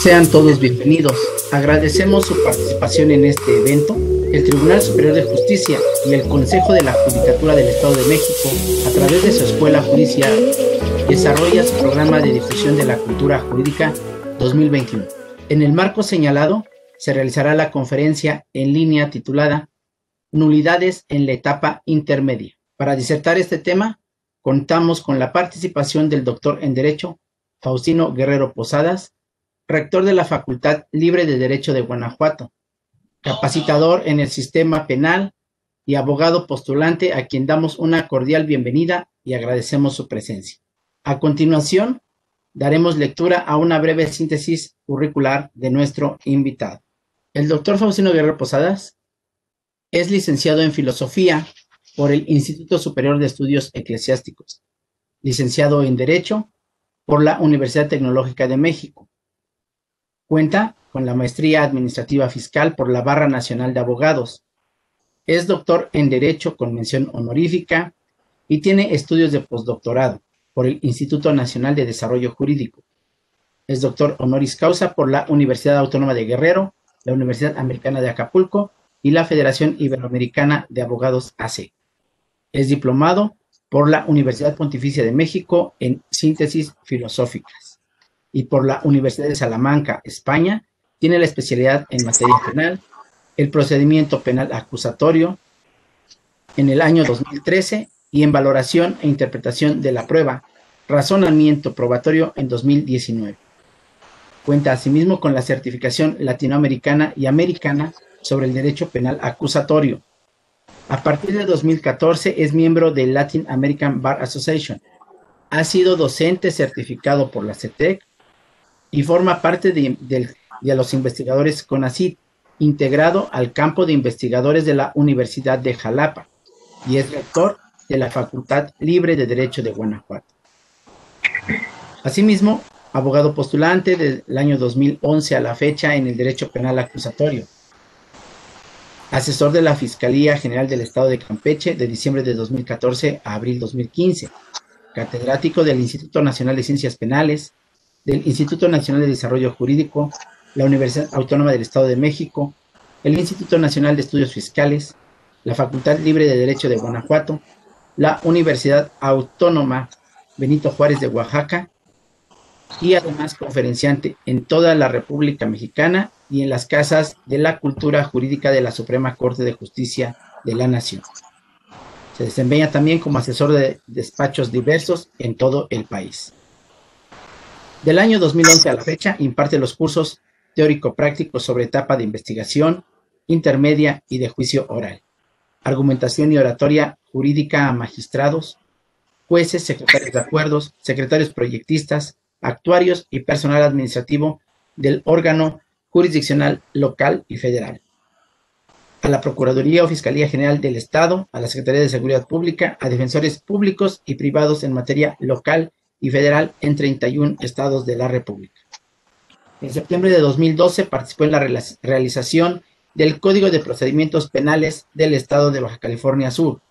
Sean todos bienvenidos. Agradecemos su participación en este evento. El Tribunal Superior de Justicia y el Consejo de la Judicatura del Estado de México, a través de su Escuela Judicial, desarrolla su programa de difusión de la cultura jurídica 2021. En el marco señalado, se realizará la conferencia en línea titulada Nulidades en la etapa intermedia. Para disertar este tema, contamos con la participación del doctor en Derecho, Faustino Guerrero Posadas, rector de la Facultad Libre de Derecho de Guanajuato, capacitador en el sistema penal y abogado postulante, a quien damos una cordial bienvenida y agradecemos su presencia. A continuación, daremos lectura a una breve síntesis curricular de nuestro invitado. El doctor Faustino Guerrero Posadas es licenciado en Filosofía por el Instituto Superior de Estudios Eclesiásticos, licenciado en Derecho por la Universidad Tecnológica de México. Cuenta con la maestría administrativa fiscal por la Barra Nacional de Abogados. Es doctor en Derecho con mención honorífica y tiene estudios de postdoctorado por el Instituto Nacional de Desarrollo Jurídico. Es doctor honoris causa por la Universidad Autónoma de Guerrero, la Universidad Americana de Acapulco y la Federación Iberoamericana de Abogados AC. Es diplomado por la Universidad Pontificia de México en Síntesis Filosóficas y por la Universidad de Salamanca, España. Tiene la especialidad en materia penal, el procedimiento penal acusatorio en el año 2013 y en valoración e interpretación de la prueba, razonamiento probatorio en 2019. Cuenta asimismo con la certificación latinoamericana y americana sobre el derecho penal acusatorio. A partir de 2014 es miembro del Latin American Bar Association. Ha sido docente certificado por la CETEC y forma parte de los investigadores CONACYT, integrado al campo de investigadores de la Universidad de Jalapa, y es rector de la Facultad Libre de Derecho de Guanajuato. Asimismo, abogado postulante del año 2011 a la fecha en el derecho penal acusatorio. Asesor de la Fiscalía General del Estado de Campeche de diciembre de 2014 a abril 2015. Catedrático del Instituto Nacional de Ciencias Penales, del Instituto Nacional de Desarrollo Jurídico, la Universidad Autónoma del Estado de México, el Instituto Nacional de Estudios Fiscales, la Facultad Libre de Derecho de Guanajuato, la Universidad Autónoma Benito Juárez de Oaxaca, y además conferenciante en toda la República Mexicana y en las casas de la cultura jurídica de la Suprema Corte de Justicia de la Nación. Se desempeña también como asesor de despachos diversos en todo el país. Del año 2011 a la fecha, imparte los cursos teórico-prácticos sobre etapa de investigación, intermedia y de juicio oral, argumentación y oratoria jurídica a magistrados, jueces, secretarios de acuerdos, secretarios proyectistas, actuarios y personal administrativo del órgano jurisdiccional local y federal, a la Procuraduría o Fiscalía General del Estado, a la Secretaría de Seguridad Pública, a defensores públicos y privados en materia local y federal en 31 estados de la República. En septiembre de 2012 participó en la realización del Código de Procedimientos Penales del Estado de Baja California Sur.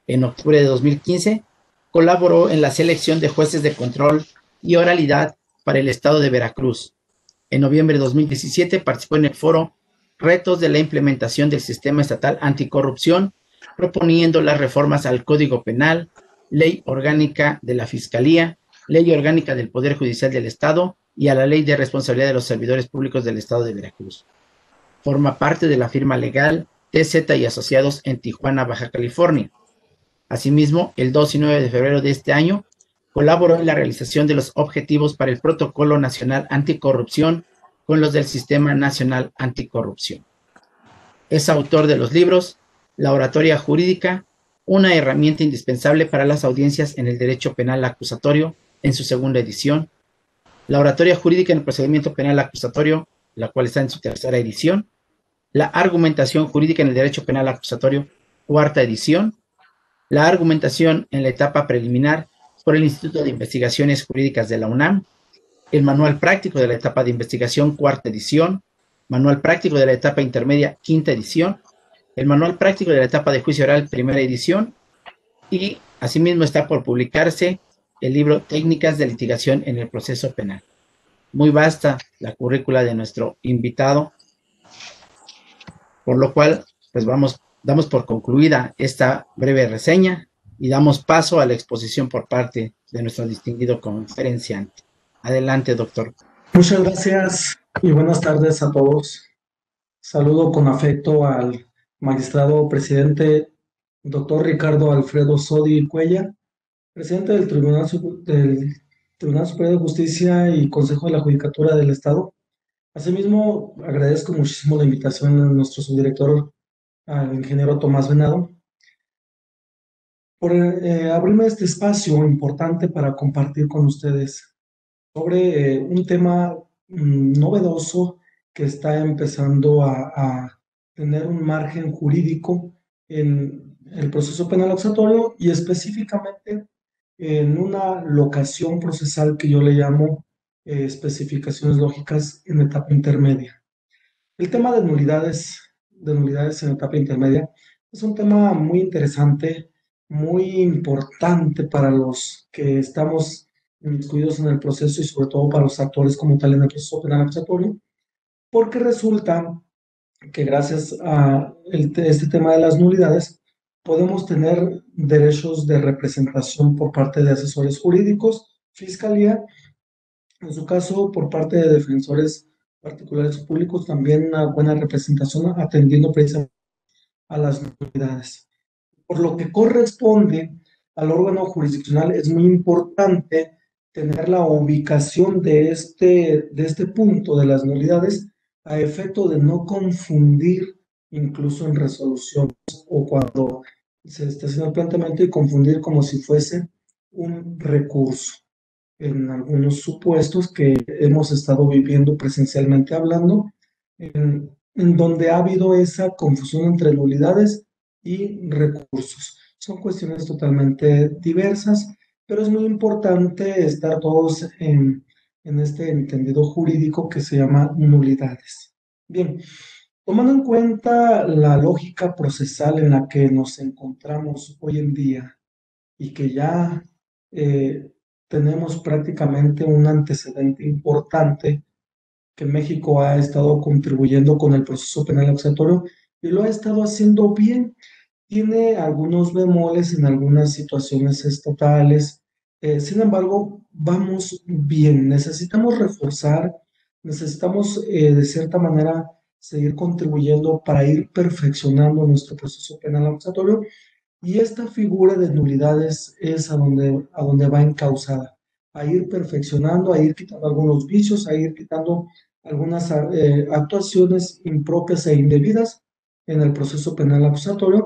En octubre de 2015 colaboró en la selección de jueces de control y oralidad para el Estado de Veracruz. En noviembre de 2017 participó en el foro Retos de la implementación del Sistema Estatal Anticorrupción, proponiendo las reformas al Código Penal, Ley Orgánica de la Fiscalía, Ley Orgánica del Poder Judicial del Estado y a la Ley de Responsabilidad de los Servidores Públicos del Estado de Veracruz. Forma parte de la firma legal TZ y Asociados en Tijuana, Baja California. Asimismo, el 2 y 9 de febrero de este año, colaboró en la realización de los objetivos para el Protocolo Nacional Anticorrupción con los del Sistema Nacional Anticorrupción. Es autor de los libros La Oratoria Jurídica, una herramienta indispensable para las audiencias en el derecho penal acusatorio, en su segunda edición, La Oratoria Jurídica en el Procedimiento Penal Acusatorio, la cual está en su tercera edición, La Argumentación Jurídica en el Derecho Penal Acusatorio, cuarta edición, La Argumentación en la Etapa Preliminar por el Instituto de Investigaciones Jurídicas de la UNAM, el Manual Práctico de la Etapa de Investigación, cuarta edición, Manual Práctico de la Etapa Intermedia, quinta edición, el Manual Práctico de la Etapa de Juicio Oral, primera edición, y asimismo está por publicarse el libro Técnicas de Litigación en el Proceso Penal. Muy vasta la currícula de nuestro invitado, por lo cual, pues damos por concluida esta breve reseña y damos paso a la exposición por parte de nuestro distinguido conferenciante. Adelante, doctor. Muchas gracias y buenas tardes a todos. Saludo con afecto al magistrado presidente doctor Ricardo Alfredo Sodi Cuella, presidente del Tribunal Superior de Justicia y Consejo de la Judicatura del Estado. Asimismo, agradezco muchísimo la invitación a nuestro subdirector, al ingeniero Tomás Venado, por abrirme este espacio importante para compartir con ustedes sobre un tema novedoso que está empezando a tener un margen jurídico en el proceso penal acusatorio y específicamente en una locación procesal que yo le llamo especificaciones lógicas en etapa intermedia. El tema de nulidades en etapa intermedia, es un tema muy interesante, muy importante para los que estamos inmiscuidos en el proceso y sobre todo para los actores como tal en el proceso penal acusatorio, porque resulta que gracias a este tema de las nulidades podemos tener derechos de representación por parte de asesores jurídicos, fiscalía, en su caso por parte de defensores particulares o públicos, también una buena representación atendiendo precisamente a las nulidades. Por lo que corresponde al órgano jurisdiccional, es muy importante tener la ubicación de este punto de las nulidades a efecto de no confundir incluso en resoluciones o cuando se está haciendo el planteamiento y confundir como si fuese un recurso en algunos supuestos que hemos estado viviendo presencialmente hablando, en donde ha habido esa confusión entre nulidades y recursos. Son cuestiones totalmente diversas, pero es muy importante estar todos en este entendido jurídico que se llama nulidades. Bien, tomando en cuenta la lógica procesal en la que nos encontramos hoy en día y que ya tenemos prácticamente un antecedente importante que México ha estado contribuyendo con el proceso penal acusatorio y lo ha estado haciendo bien. Tiene algunos bemoles en algunas situaciones estatales. Sin embargo, vamos bien. Necesitamos reforzar, necesitamos de cierta manera seguir contribuyendo para ir perfeccionando nuestro proceso penal acusatorio y esta figura de nulidades es a donde va encauzada, a ir perfeccionando, a ir quitando algunos vicios, a ir quitando algunas actuaciones impropias e indebidas en el proceso penal acusatorio,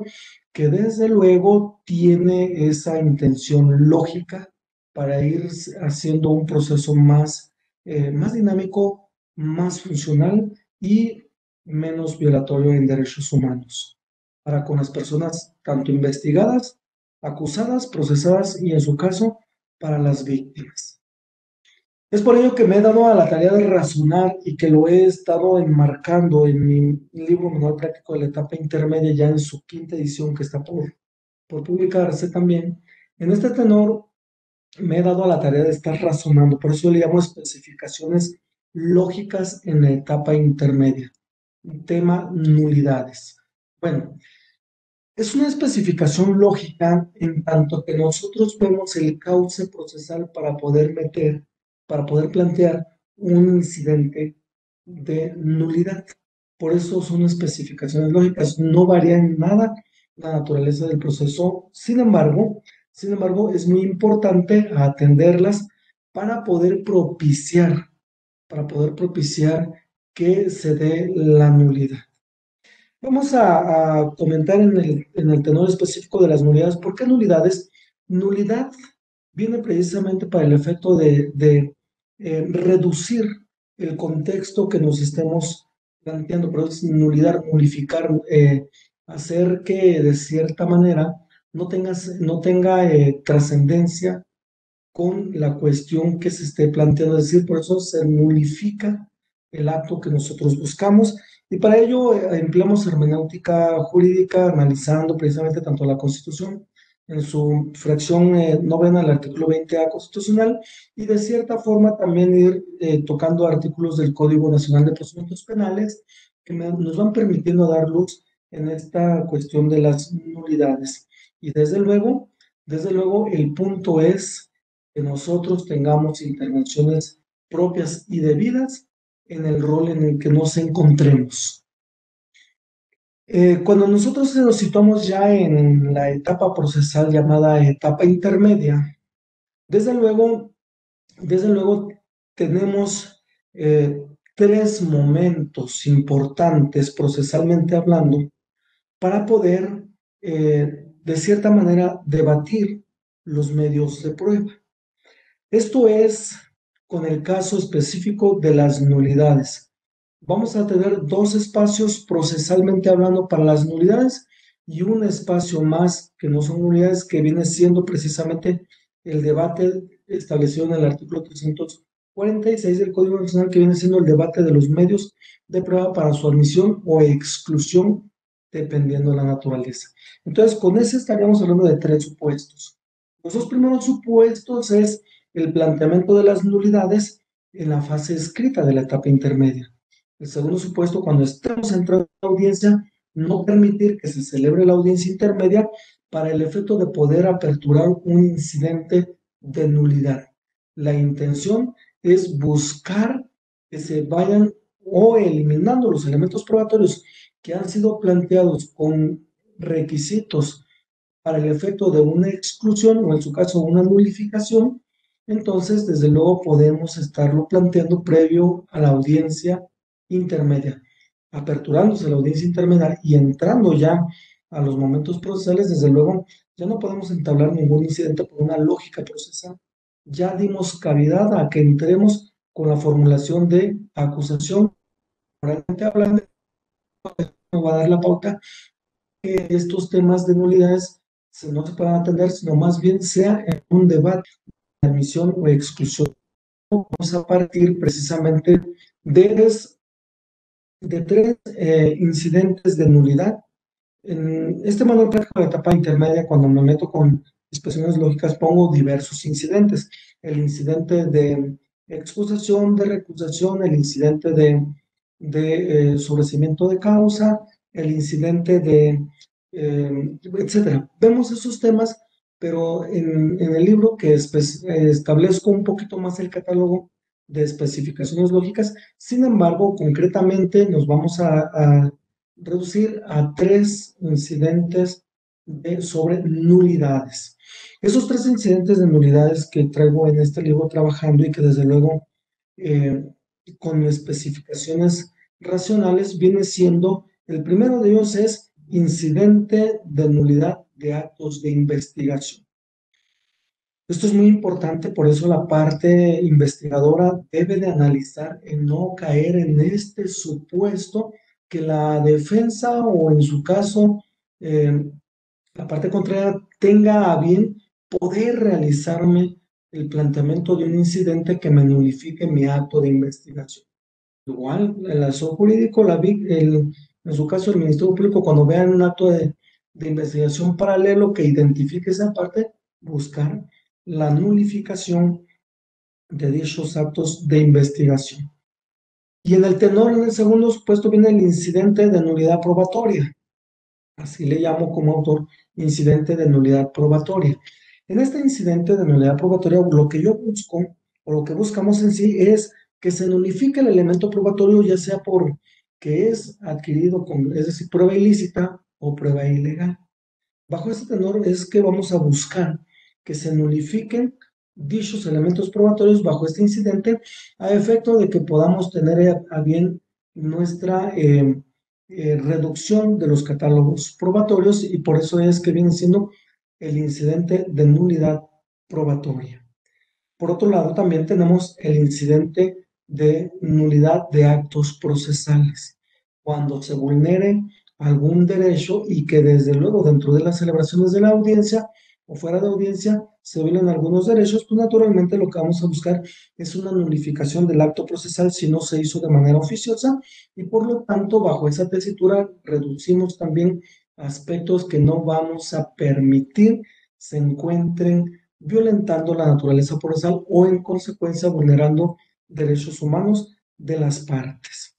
que desde luego tiene esa intención lógica para ir haciendo un proceso más dinámico, más funcional y menos violatorio en derechos humanos para con las personas tanto investigadas, acusadas, procesadas y en su caso para las víctimas. Es por ello que me he dado a la tarea de razonar y que lo he estado enmarcando en mi libro Manual Práctico de la Etapa Intermedia, ya en su quinta edición que está por publicarse también. En este tenor me he dado a la tarea de estar razonando, por eso le llamo especificaciones lógicas en la etapa intermedia. Tema nulidades. Bueno, es una especificación lógica en tanto que nosotros vemos el cauce procesal para poder plantear un incidente de nulidad. Por eso son especificaciones lógicas, no varía en nada la naturaleza del proceso. Sin embargo, es muy importante atenderlas para para poder propiciar que se dé la nulidad. Vamos a comentar en el tenor específico de las nulidades. ¿Por qué nulidades? Nulidad viene precisamente para el efecto de reducir el contexto que nos estemos planteando, pero es nulidad, nulificar, hacer que de cierta manera no tenga trascendencia con la cuestión que se esté planteando, es decir, por eso se nulifica el acto que nosotros buscamos y para ello empleamos hermenéutica jurídica analizando precisamente tanto la Constitución en su fracción novena del artículo 20A constitucional, y de cierta forma también ir tocando artículos del Código Nacional de Procedimientos Penales que nos van permitiendo dar luz en esta cuestión de las nulidades. Y desde luego el punto es que nosotros tengamos intervenciones propias y debidas en el rol en el que nos encontremos. Cuando nosotros nos situamos ya en la etapa procesal llamada etapa intermedia, desde luego, desde luego tenemos tres momentos importantes procesalmente hablando para poder, de cierta manera, debatir los medios de prueba. Esto es con el caso específico de las nulidades. Vamos a tener dos espacios procesalmente hablando para las nulidades y un espacio más que no son nulidades, que viene siendo precisamente el debate establecido en el artículo 346 del Código Nacional, que viene siendo el debate de los medios de prueba para su admisión o exclusión, dependiendo de la naturaleza. Entonces, con ese estaríamos hablando de tres supuestos. Los dos primeros supuestos es el planteamiento de las nulidades en la fase escrita de la etapa intermedia. El segundo supuesto, cuando estemos entrando en la audiencia, no permitir que se celebre la audiencia intermedia para el efecto de poder aperturar un incidente de nulidad. La intención es buscar que se vayan o eliminando los elementos probatorios que han sido planteados con requisitos para el efecto de una exclusión o en su caso una nulificación. Entonces desde luego podemos estarlo planteando previo a la audiencia intermedia, aperturándose la audiencia intermedia y entrando ya a los momentos procesales. Desde luego ya no podemos entablar ningún incidente por una lógica procesal. Ya dimos cavidad a que entremos con la formulación de acusación. Realmente hablando, me va a dar la pauta que estos temas de nulidades no se puedan atender, sino más bien sea en un debate de admisión o exclusión. Vamos a partir precisamente de tres incidentes de nulidad. En este manual práctico de etapa intermedia, cuando me meto con expresiones lógicas, pongo diversos incidentes. El incidente de excusación, de recusación, el incidente de sobreseimiento de causa, el incidente de, etcétera. Vemos esos temas, pero en el libro que establezco un poquito más el catálogo de especificaciones lógicas. Sin embargo, concretamente nos vamos a reducir a tres incidentes sobre nulidades. Esos tres incidentes de nulidades que traigo en este libro trabajando y que desde luego con especificaciones racionales viene siendo, el primero de ellos es incidente de nulidad de actos de investigación. Esto es muy importante, por eso la parte investigadora debe de analizar en no caer en este supuesto que la defensa o en su caso la parte contraria tenga a bien poder realizarme el planteamiento de un incidente que me nulifique mi acto de investigación. Igual, el asesor jurídico, en su caso el Ministerio Público, cuando vean un acto de investigación paralelo que identifique esa parte, buscar la nulificación de dichos actos de investigación. Y en el tenor, en el segundo supuesto, viene el incidente de nulidad probatoria. Así le llamo como autor, incidente de nulidad probatoria. En este incidente de nulidad probatoria, lo que yo busco, o lo que buscamos en sí, es que se nulifique el elemento probatorio, ya sea por que es adquirido con, es decir, prueba ilícita o prueba ilegal. Bajo este tenor es que vamos a buscar que se nulifiquen dichos elementos probatorios bajo este incidente a efecto de que podamos tener a bien nuestra reducción de los catálogos probatorios, y por eso es que viene siendo el incidente de nulidad probatoria. Por otro lado, también tenemos el incidente de nulidad de actos procesales, cuando se vulnere algún derecho y que desde luego dentro de las celebraciones de la audiencia o fuera de audiencia se violen algunos derechos, pues naturalmente lo que vamos a buscar es una nulificación del acto procesal si no se hizo de manera oficiosa, y por lo tanto bajo esa tesitura reducimos también aspectos que no vamos a permitir se encuentren violentando la naturaleza procesal o en consecuencia vulnerando derechos humanos de las partes.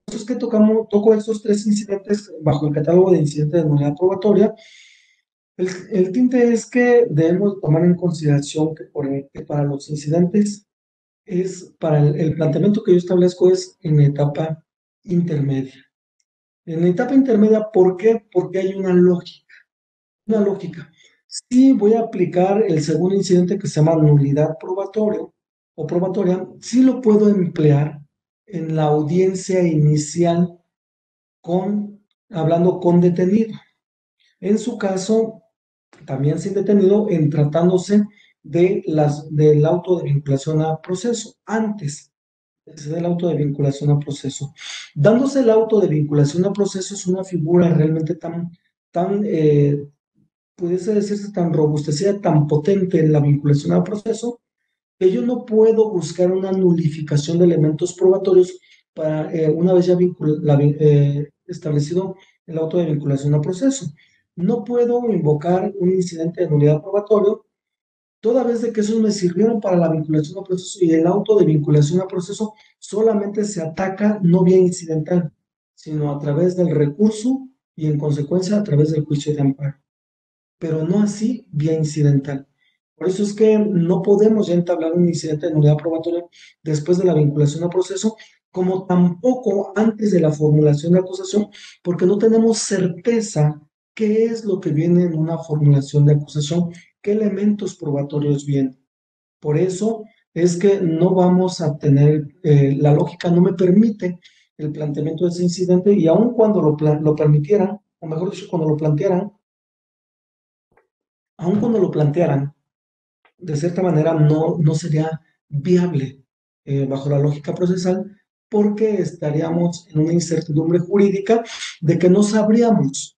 Entonces, que toco estos tres incidentes bajo el catálogo de incidentes de nulidad probatoria. El tinte es que debemos tomar en consideración que para los incidentes para el planteamiento que yo establezco es en etapa intermedia. En etapa intermedia, ¿por qué? Porque hay una lógica. Una lógica. Si voy a aplicar el segundo incidente que se llama nulidad probatoria o probatoria, sí lo puedo emplear en la audiencia inicial hablando con detenido. En su caso, también sin detenido, en tratándose del auto de vinculación a proceso, antes de que se dé el auto de vinculación a proceso. Dándose el auto de vinculación a proceso es una figura realmente tan pudiese decirse tan robustecida, tan potente en la vinculación a proceso, que yo no puedo buscar una nulificación de elementos probatorios para una vez ya establecido el auto de vinculación a proceso. No puedo invocar un incidente de nulidad probatorio toda vez de que esos me sirvieron para la vinculación a proceso y el auto de vinculación a proceso solamente se ataca no vía incidental, sino a través del recurso y en consecuencia a través del juicio de amparo, pero no así vía incidental. Por eso es que no podemos ya entablar un incidente de nulidad probatoria después de la vinculación a proceso, como tampoco antes de la formulación de acusación, porque no tenemos certeza qué es lo que viene en una formulación de acusación, qué elementos probatorios vienen. Por eso es que no vamos a tener, la lógica no me permite el planteamiento de ese incidente y aun cuando lo permitieran, o mejor dicho, aun cuando lo plantearan, de cierta manera no sería viable bajo la lógica procesal porque estaríamos en una incertidumbre jurídica de que no sabríamos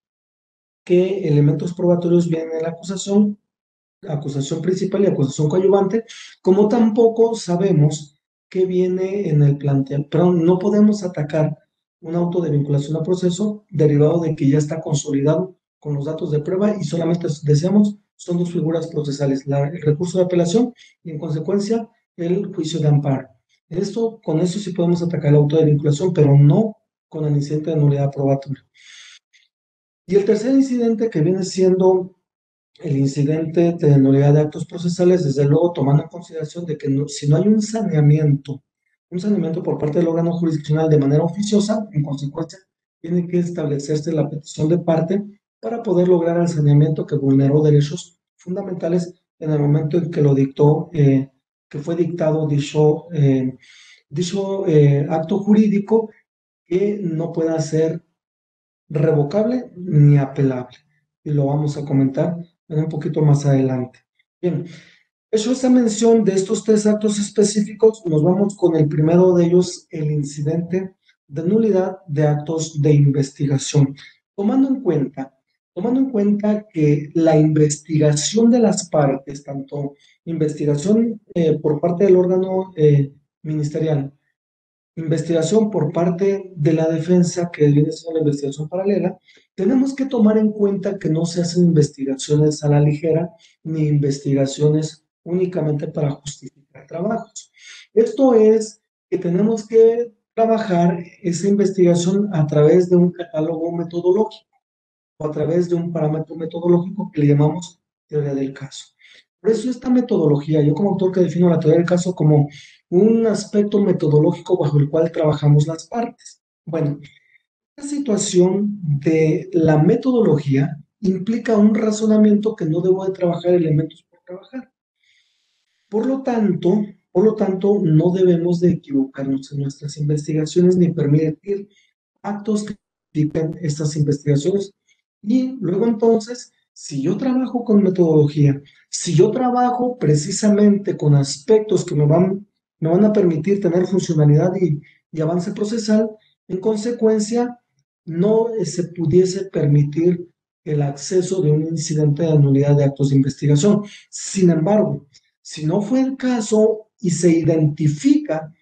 qué elementos probatorios vienen en la acusación principal y acusación coadyuvante, como tampoco sabemos qué viene en el planteamiento, pero no podemos atacar un auto de vinculación a proceso derivado de que ya está consolidado con los datos de prueba y solamente deseamos son dos figuras procesales, el recurso de apelación y en consecuencia el juicio de amparo. Con eso sí podemos atacar el auto de vinculación, pero no con el incidente de nulidad probatoria. Y el tercer incidente que viene siendo el incidente de nulidad de actos procesales, desde luego tomando en consideración de que si no hay un saneamiento por parte del órgano jurisdiccional de manera oficiosa, en consecuencia, tiene que establecerse la petición de parte para poder lograr el saneamiento que vulneró derechos fundamentales en el momento en que lo dictó, que fue dictado dicho acto jurídico que no pueda ser revocable ni apelable. Y lo vamos a comentar un poquito más adelante. Bien, hecho esta mención de estos tres actos específicos, nos vamos con el primero de ellos, el incidente de nulidad de actos de investigación. Tomando en cuenta que la investigación de las partes, tanto investigación por parte del órgano ministerial, investigación por parte de la defensa, que viene siendo la investigación paralela, tenemos que tomar en cuenta que no se hacen investigaciones a la ligera ni investigaciones únicamente para justificar trabajos. Esto es que tenemos que trabajar esa investigación a través de un catálogo metodológico o a través de un parámetro metodológico que le llamamos teoría del caso. Por eso esta metodología, yo como autor que defino la teoría del caso como un aspecto metodológico bajo el cual trabajamos las partes. Bueno, la situación de la metodología implica un razonamiento que no debo de trabajar elementos por trabajar. Por lo tanto, no debemos de equivocarnos en nuestras investigaciones ni permitir actos que justifiquen estas investigaciones. Y luego entonces, si yo trabajo con metodología, si yo trabajo precisamente con aspectos que me van a permitir tener funcionalidad y avance procesal, en consecuencia, no se pudiese permitir el acceso de un incidente de nulidad de actos de investigación. Sin embargo, si no fue el caso y se identifica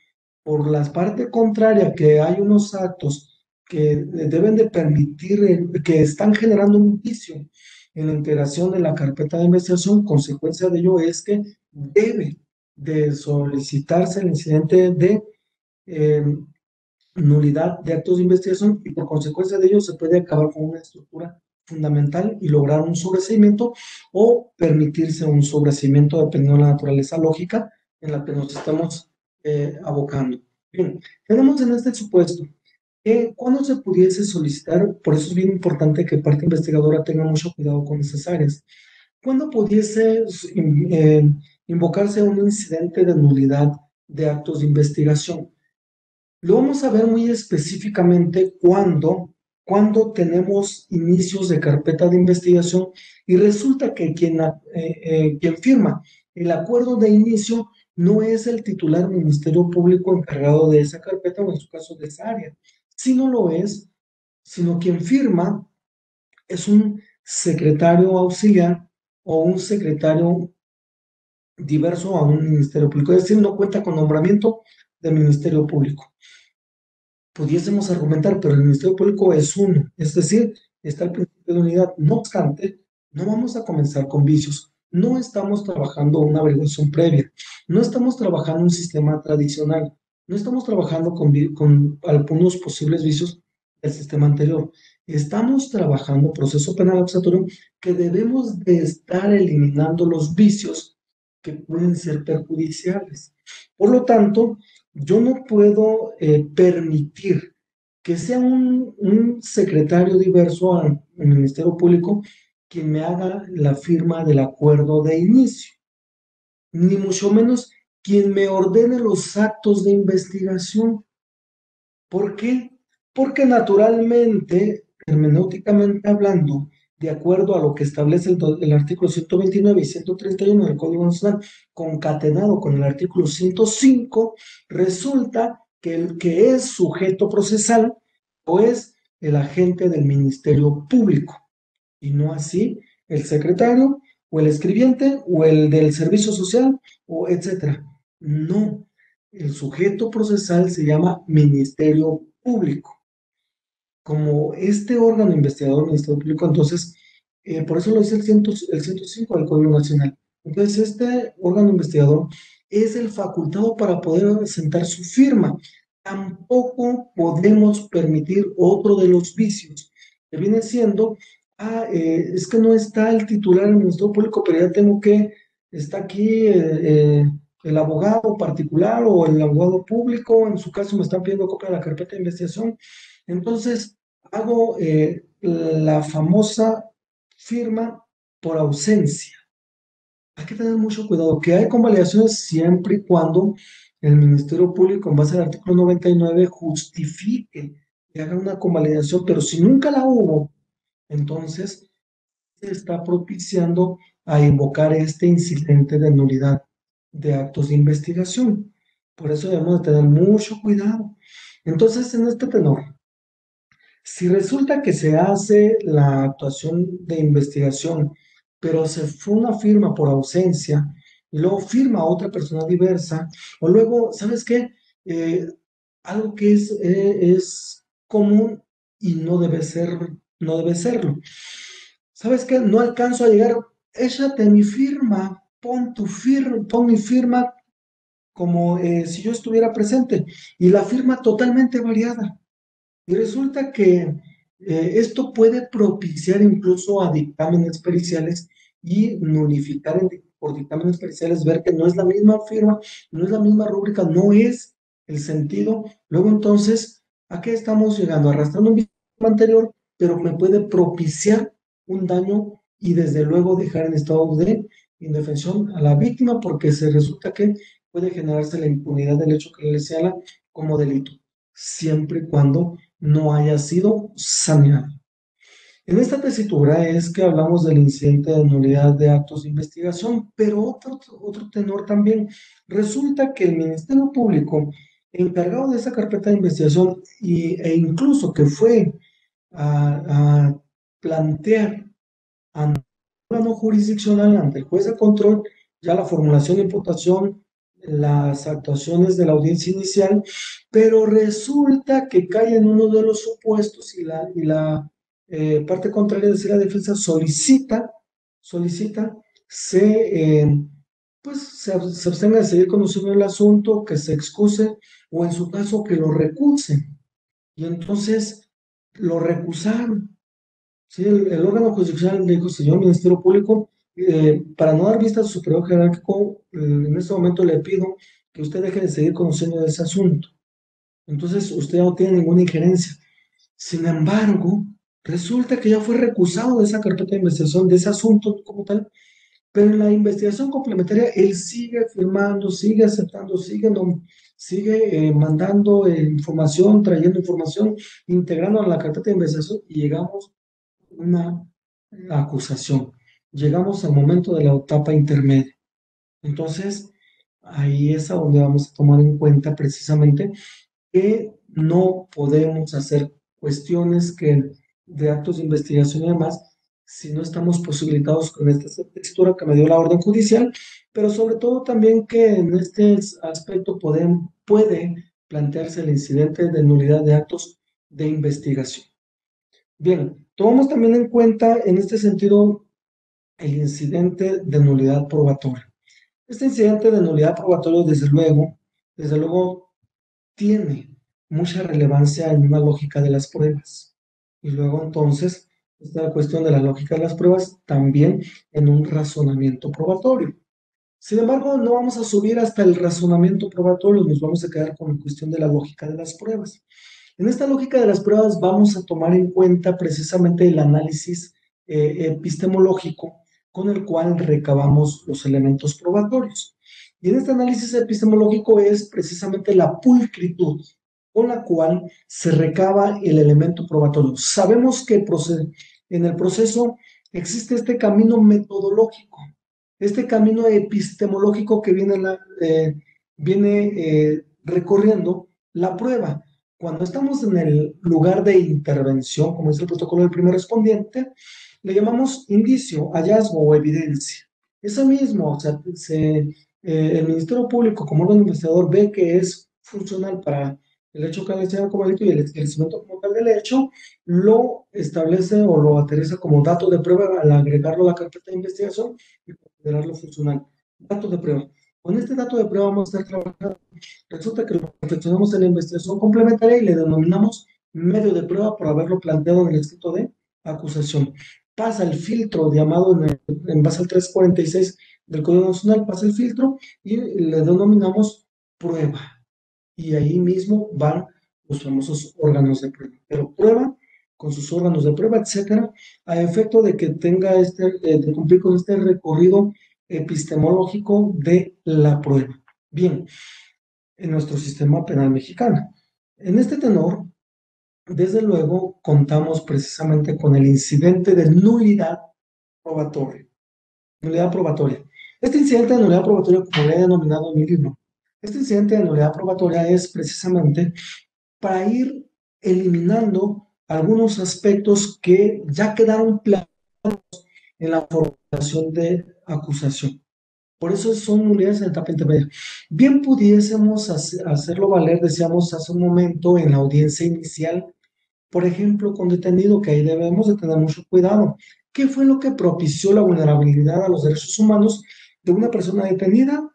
por la parte contraria que hay unos actos que deben de permitir, que están generando un vicio en la integración de la carpeta de investigación. Consecuencia de ello es que debe de solicitarse el incidente de eh, nulidad de actos de investigación y por consecuencia de ello se puede acabar con una estructura fundamental y lograr un sobreseimiento o permitirse un sobreseimiento dependiendo de la naturaleza lógica en la que nos estamos abocando. Bien, tenemos en este supuesto que cuando se pudiese solicitar, por eso es bien importante que parte investigadora tenga mucho cuidado con esas áreas, cuando pudiese invocarse un incidente de nulidad de actos de investigación. Lo vamos a ver muy específicamente cuando tenemos inicios de carpeta de investigación y resulta que quien firma el acuerdo de inicio no es el titular Ministerio Público encargado de esa carpeta o en su caso de esa área. Si no lo es, sino quien firma es un secretario auxiliar o un secretario diverso a un Ministerio Público, es decir, no cuenta con nombramiento del Ministerio Público. Pudiésemos argumentar, pero el Ministerio Público es uno, es decir, está el principio de unidad. No obstante, no vamos a comenzar con vicios. No estamos trabajando una averiguación previa, no estamos trabajando un sistema tradicional, no estamos trabajando con algunos posibles vicios del sistema anterior. Estamos trabajando proceso penal acusatorio que debemos de estar eliminando los vicios que pueden ser perjudiciales. Por lo tanto, yo no puedo permitir que sea un secretario diverso al Ministerio Público quien me haga la firma del acuerdo de inicio, ni mucho menos quien me ordene los actos de investigación. ¿Por qué? Porque naturalmente, hermenéuticamente hablando, de acuerdo a lo que establece el artículo 129 y 131 del Código Nacional, concatenado con el artículo 105, resulta que el que es sujeto procesal o es el agente del Ministerio Público, y no así el secretario o el escribiente o el del servicio social o etcétera. No, el sujeto procesal se llama Ministerio Público. Como este órgano investigador, Ministerio Público, entonces, por eso lo dice el 105 del Código Nacional. Entonces, este órgano investigador es el facultado para poder asentar su firma. Tampoco podemos permitir otro de los vicios, que viene siendo, es que no está el titular del Ministerio Público, pero ya tengo que, está aquí el abogado particular o el abogado público, en su caso me están pidiendo copia de la carpeta de investigación. Entonces, hago la famosa firma por ausencia. Hay que tener mucho cuidado, que hay convalidaciones siempre y cuando el Ministerio Público, en base al artículo 99, justifique que haga una convalidación, pero si nunca la hubo, entonces se está propiciando a invocar este incidente de nulidad de actos de investigación. Por eso debemos de tener mucho cuidado. Entonces, en este tenor, si resulta que se hace la actuación de investigación, pero se fue una firma por ausencia y luego firma otra persona diversa, o luego, ¿sabes qué? Eh, Algo que es común y no debe ser, no debe serlo. ¿Sabes qué? No alcanzo a llegar, échate mi firma, pon mi firma como si yo estuviera presente, y la firma totalmente variada. Y resulta que esto puede propiciar incluso a dictámenes periciales y nulificar por dictámenes periciales, ver que no es la misma firma, no es la misma rúbrica, no es el sentido. Luego entonces, ¿a qué estamos llegando? Arrastrando un vínculo anterior, pero me puede propiciar un daño y desde luego dejar en estado de indefensión a la víctima porque se resulta que puede generarse la impunidad del hecho que le señala como delito, siempre y cuando no haya sido saneado. En esta tesitura es que hablamos del incidente de nulidad de actos de investigación, pero otro tenor también. Resulta que el Ministerio Público, encargado de esa carpeta de investigación e incluso que fue a plantear ante el órgano jurisdiccional, ante el juez de control, ya la formulación de imputación, las actuaciones de la audiencia inicial, pero resulta que cae en uno de los supuestos y la parte contraria, es decir, la defensa solicita se, se abstenga de seguir conociendo el asunto, que se excuse o en su caso que lo recusen. Y entonces lo recusaron. ¿Sí? El órgano jurisdiccional le dijo, señor Ministerio Público, para no dar vista a su superior jerárquico, en este momento le pido que usted deje de seguir conociendo ese asunto. Entonces usted no tiene ninguna injerencia. Sin embargo, resulta que ya fue recusado de esa carpeta de investigación, de ese asunto como tal, pero en la investigación complementaria él sigue firmando, sigue aceptando, sigue mandando información, trayendo información, integrando a la carpeta de investigación y llegamos a una acusación. Llegamos al momento de la etapa intermedia. Entonces, ahí es a donde vamos a tomar en cuenta precisamente que no podemos hacer cuestiones de actos de investigación y demás si no estamos posibilitados con esta textura que me dio la orden judicial, pero sobre todo también que en este aspecto puede plantearse el incidente de nulidad de actos de investigación. Bien, tomamos también en cuenta en este sentido el incidente de nulidad probatoria. Este incidente de nulidad probatoria, desde luego tiene mucha relevancia en una lógica de las pruebas. Y luego entonces, esta cuestión de la lógica de las pruebas también en un razonamiento probatorio. Sin embargo, no vamos a subir hasta el razonamiento probatorio, nos vamos a quedar con la cuestión de la lógica de las pruebas. En esta lógica de las pruebas vamos a tomar en cuenta precisamente el análisis epistemológico con el cual recabamos los elementos probatorios. Y en este análisis epistemológico es precisamente la pulcritud con la cual se recaba el elemento probatorio. Sabemos que en el proceso existe este camino metodológico, este camino epistemológico que viene recorriendo la prueba. Cuando estamos en el lugar de intervención, como es el protocolo del primer respondiente, le llamamos indicio, hallazgo o evidencia. Eso mismo, o sea, el Ministerio Público como órgano investigador ve que es funcional para el hecho calificado como delito y el esclarecimiento como tal del hecho, lo establece o lo aterriza como dato de prueba al agregarlo a la carpeta de investigación y considerarlo funcional. Dato de prueba. Con este dato de prueba vamos a estar trabajando. Resulta que lo perfeccionamos en la investigación complementaria y le denominamos medio de prueba por haberlo planteado en el escrito de acusación. Pasa el filtro llamado en base al 346 del Código Nacional, pasa el filtro y le denominamos prueba. Y ahí mismo van los famosos órganos de prueba. Pero prueba con sus órganos de prueba, etcétera, a efecto de que tenga de cumplir con este recorrido epistemológico de la prueba. Bien, en nuestro sistema penal mexicano. En este tenor, desde luego, contamos precisamente con el incidente de nulidad probatoria. Nulidad probatoria. Este incidente de nulidad probatoria, como le he denominado en mi libro, este incidente de nulidad probatoria es precisamente para ir eliminando algunos aspectos que ya quedaron plasmados en la formulación de acusación. Por eso son nulidades en etapa intermedia. Bien pudiésemos hacerlo valer, decíamos hace un momento, en la audiencia inicial, por ejemplo, con detenido, que ahí debemos de tener mucho cuidado. ¿Qué fue lo que propició la vulnerabilidad a los derechos humanos de una persona detenida?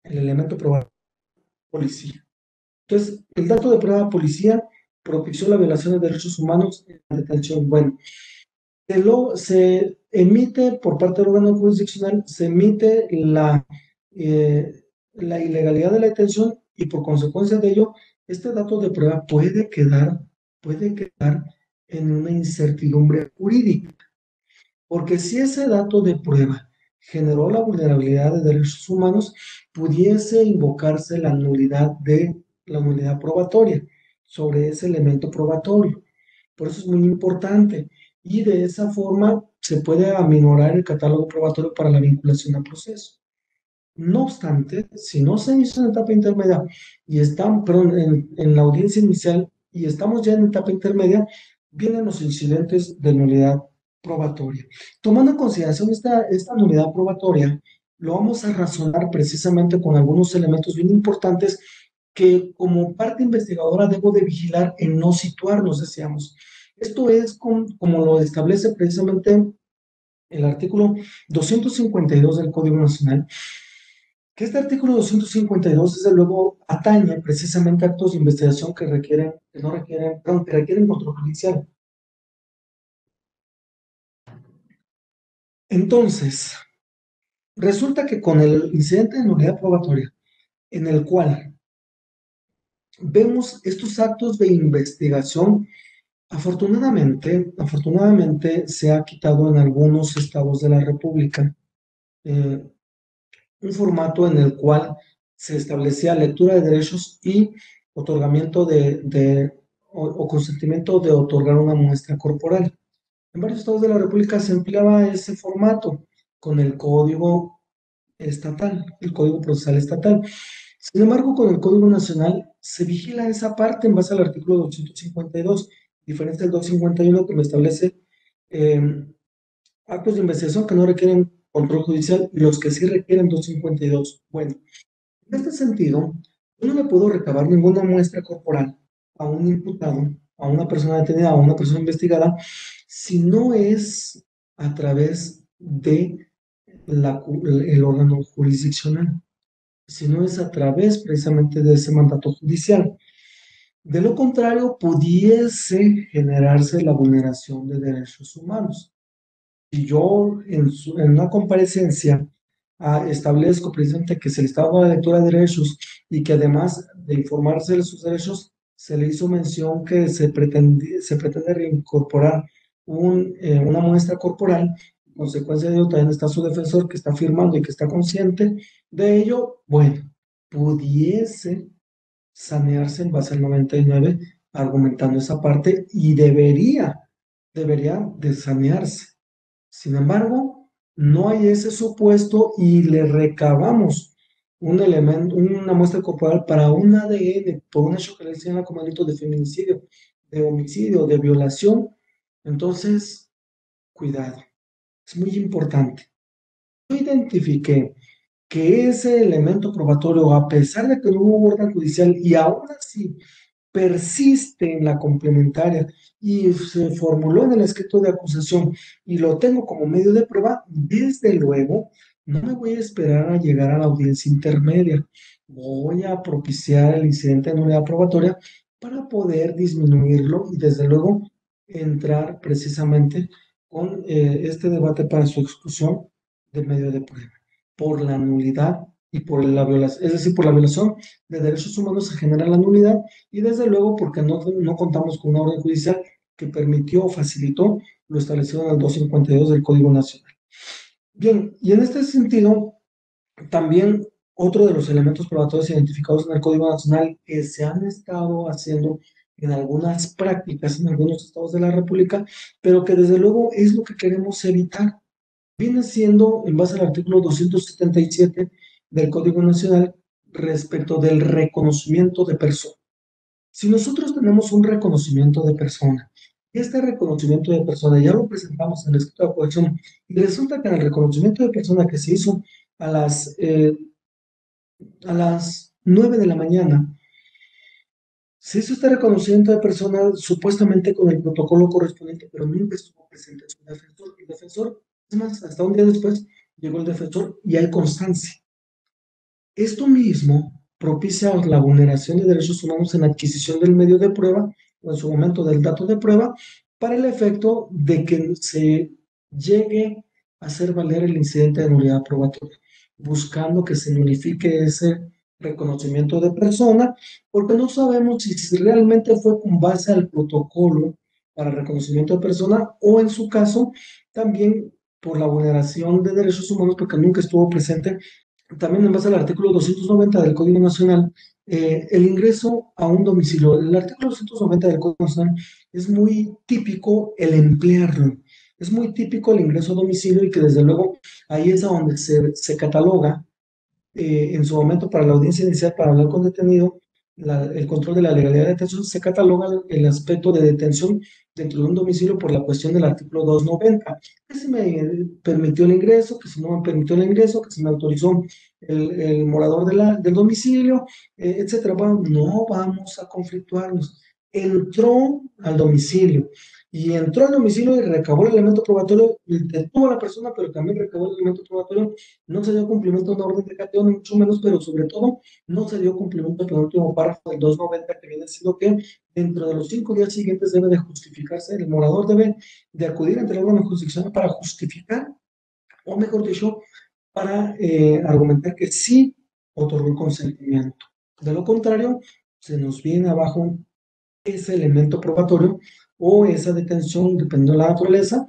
El elemento probatorio, policía. Entonces, el dato de prueba policía propició la violación de derechos humanos en la detención. Bueno, se emite por parte del órgano jurisdiccional, se emite la ilegalidad de la detención y por consecuencia de ello, este dato de prueba puede quedar en una incertidumbre jurídica. Porque si ese dato de prueba generó la vulnerabilidad de derechos humanos, pudiese invocarse la nulidad probatoria sobre ese elemento probatorio. Por eso es muy importante. Y de esa forma se puede aminorar el catálogo probatorio para la vinculación al proceso. No obstante, si no se hizo en etapa intermedia y están, perdón, en la audiencia inicial y estamos ya en etapa intermedia, vienen los incidentes de nulidad probatoria. Tomando en consideración esta nulidad probatoria, lo vamos a razonar precisamente con algunos elementos bien importantes que como parte investigadora debo de vigilar en no situarnos, decíamos. Esto es como lo establece precisamente el artículo 252 del Código Nacional, que este artículo 252 desde luego atañe precisamente actos de investigación que no requieren, perdón, que requieren control judicial. Entonces, resulta que con el incidente de nulidad probatoria, en el cual vemos estos actos de investigación, afortunadamente se ha quitado en algunos estados de la República eh, un formato en el cual se establecía lectura de derechos y otorgamiento o consentimiento de otorgar una muestra corporal. En varios estados de la República se empleaba ese formato con el código estatal, el código procesal estatal. Sin embargo, con el Código Nacional se vigila esa parte en base al artículo 252, diferente del 251 que me establece eh, actos de investigación que no requieren control judicial y los que sí requieren 252. Bueno, en este sentido, yo no le puedo recabar ninguna muestra corporal a un imputado, a una persona detenida, a una persona investigada, si no es a través de el órgano jurisdiccional, si no es a través precisamente de ese mandato judicial. De lo contrario, pudiese generarse la vulneración de derechos humanos. Si yo en una comparecencia establezco precisamente que se le está dando la lectura de derechos y que además de informarse de sus derechos, se le hizo mención que se pretende reincorporar una muestra corporal, en consecuencia de ello también está su defensor que está firmando y que está consciente de ello, bueno, pudiese sanearse en base al 99 argumentando esa parte y debería de sanearse. Sin embargo, no hay ese supuesto y le recabamos un elemento, una muestra corporal para un ADN por un hecho que le señala como delito de feminicidio, de homicidio, de violación. Entonces, cuidado, es muy importante. Yo identifiqué que ese elemento probatorio, a pesar de que no hubo orden judicial y aún así persiste en la complementaria y se formuló en el escrito de acusación y lo tengo como medio de prueba, desde luego no me voy a esperar a llegar a la audiencia intermedia. Voy a propiciar el incidente de nulidad probatoria para poder disminuirlo y desde luego entrar precisamente con este debate para su exclusión del medio de prueba por la nulidad y por la violación, es decir, por la violación de derechos humanos se genera la nulidad y desde luego porque no contamos con una orden judicial que permitió o facilitó lo establecido en el 252 del Código Nacional. Bien, y en este sentido, también otro de los elementos probatorios identificados en el Código Nacional que se han estado haciendo en algunas prácticas en algunos estados de la República, pero que desde luego es lo que queremos evitar, viene siendo en base al artículo 277 del Código Nacional respecto del reconocimiento de persona. Si nosotros tenemos un reconocimiento de persona, y este reconocimiento de persona ya lo presentamos en el escrito de acusación, y resulta que en el reconocimiento de persona que se hizo a las, eh, a las 9 de la mañana, se hizo este reconocimiento de persona supuestamente con el protocolo correspondiente, pero nunca estuvo presente su defensor. El defensor, es más, hasta un día después llegó el defensor y hay constancia. Esto mismo propicia la vulneración de derechos humanos en la adquisición del medio de prueba o en su momento del dato de prueba para el efecto de que se llegue a hacer valer el incidente de nulidad probatoria, buscando que se nulifique ese reconocimiento de persona, porque no sabemos si realmente fue con base al protocolo para reconocimiento de persona o en su caso también por la vulneración de derechos humanos porque nunca estuvo presente también en base al artículo 290 del Código Nacional, el ingreso a un domicilio. El artículo 290 del Código Nacional es muy típico el emplearlo. Es muy típico el ingreso a domicilio y que desde luego ahí es a donde se cataloga en su momento para la audiencia inicial para hablar con detenido, el control de la legalidad de detención, se cataloga el aspecto de detención dentro de un domicilio por la cuestión del artículo 290, que si me permitió el ingreso, que si no me permitió el ingreso, que si me autorizó el morador del domicilio, etcétera. Bueno, no vamos a conflictuarnos. entró al domicilio y entró al domicilio y recabó el elemento probatorio, y detuvo a la persona, pero también recabó el elemento probatorio, no se dio cumplimiento a una orden de cateo, ni mucho menos, pero sobre todo no se dio cumplimiento al penúltimo párrafo del 290, que viene siendo que dentro de los 5 días siguientes debe de justificarse, el morador debe de acudir ante el órgano jurisdiccional para justificar, o mejor dicho, para argumentar que sí otorgó el consentimiento. De lo contrario, se nos viene abajo ese elemento probatorio o esa detención, dependiendo de la naturaleza,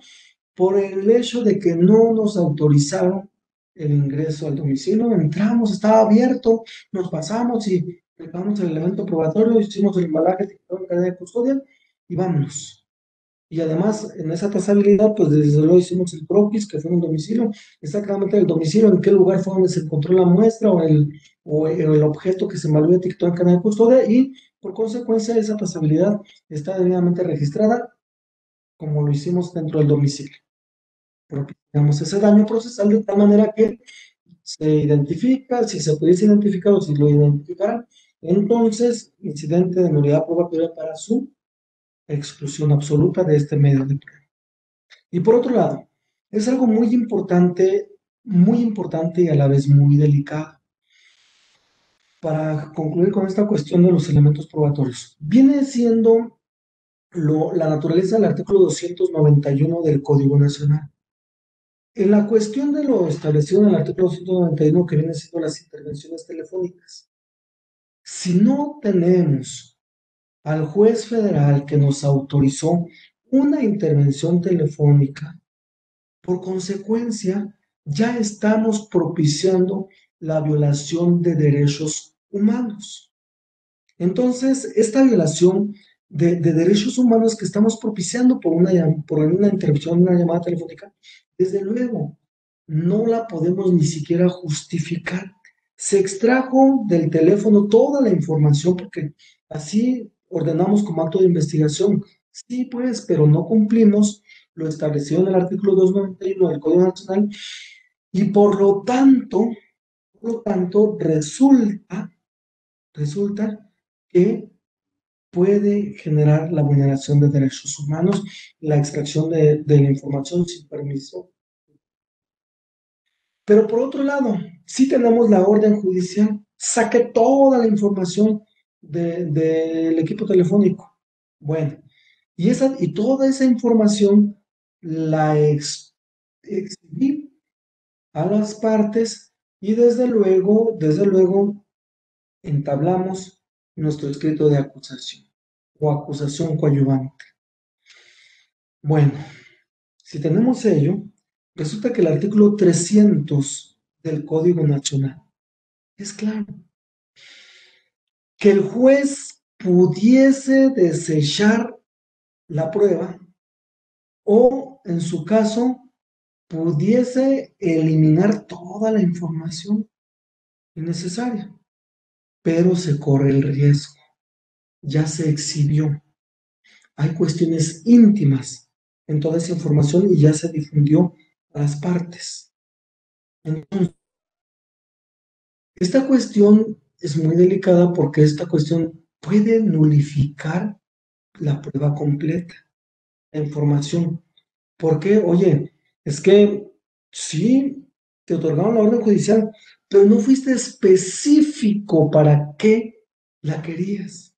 por el hecho de que no nos autorizaron el ingreso al domicilio. Entramos, estaba abierto, nos pasamos y preparamos el elemento probatorio, hicimos el embalaje, etiquetado en cadena de custodia y vámonos. Y además, en esa trazabilidad, pues desde luego hicimos el croquis, que fue en un domicilio, exactamente el domicilio, en qué lugar fue donde se encontró la muestra o el objeto que se malvió etiquetado en cadena de custodia, y por consecuencia esa trazabilidad está debidamente registrada como lo hicimos dentro del domicilio. Propiciamos ese daño procesal de tal manera que se identifica, si se pudiese identificar o si lo identificaran, entonces incidente de nulidad probatoria para su exclusión absoluta de este medio de prueba. Y por otro lado, es algo muy importante y a la vez muy delicado. Para concluir con esta cuestión de los elementos probatorios, viene siendo la naturaleza del artículo 291 del Código Nacional. En la cuestión de lo establecido en el artículo 291, que viene siendo las intervenciones telefónicas, si no tenemos al juez federal que nos autorizó una intervención telefónica, por consecuencia, ya estamos propiciando la violación de derechos humanos. Entonces, esta violación de derechos humanos que estamos propiciando por una intervención, una llamada telefónica, desde luego, no la podemos ni siquiera justificar. Se extrajo del teléfono toda la información porque así ordenamos como acto de investigación. Sí, pues, pero no cumplimos lo establecido en el artículo 291 del Código Nacional y por lo tanto, resulta que puede generar la vulneración de derechos humanos, la extracción de la información sin permiso. Pero por otro lado, si tenemos la orden judicial, saque toda la información del equipo telefónico. Bueno, y toda esa información la exhibí a las partes y desde luego entablamos nuestro escrito de acusación o acusación coadyuvante. Bueno, si tenemos ello, resulta que el artículo 300 del Código Nacional es claro. Que el juez pudiese desechar la prueba o, en su caso, pudiese eliminar toda la información innecesaria, pero se corre el riesgo, ya se exhibió, hay cuestiones íntimas en toda esa información y ya se difundió a las partes. Entonces, esta cuestión es muy delicada porque esta cuestión puede nulificar la prueba completa, la información. Porque, oye, es que sí, te otorgaron la orden judicial, pero no fuiste específico para qué la querías.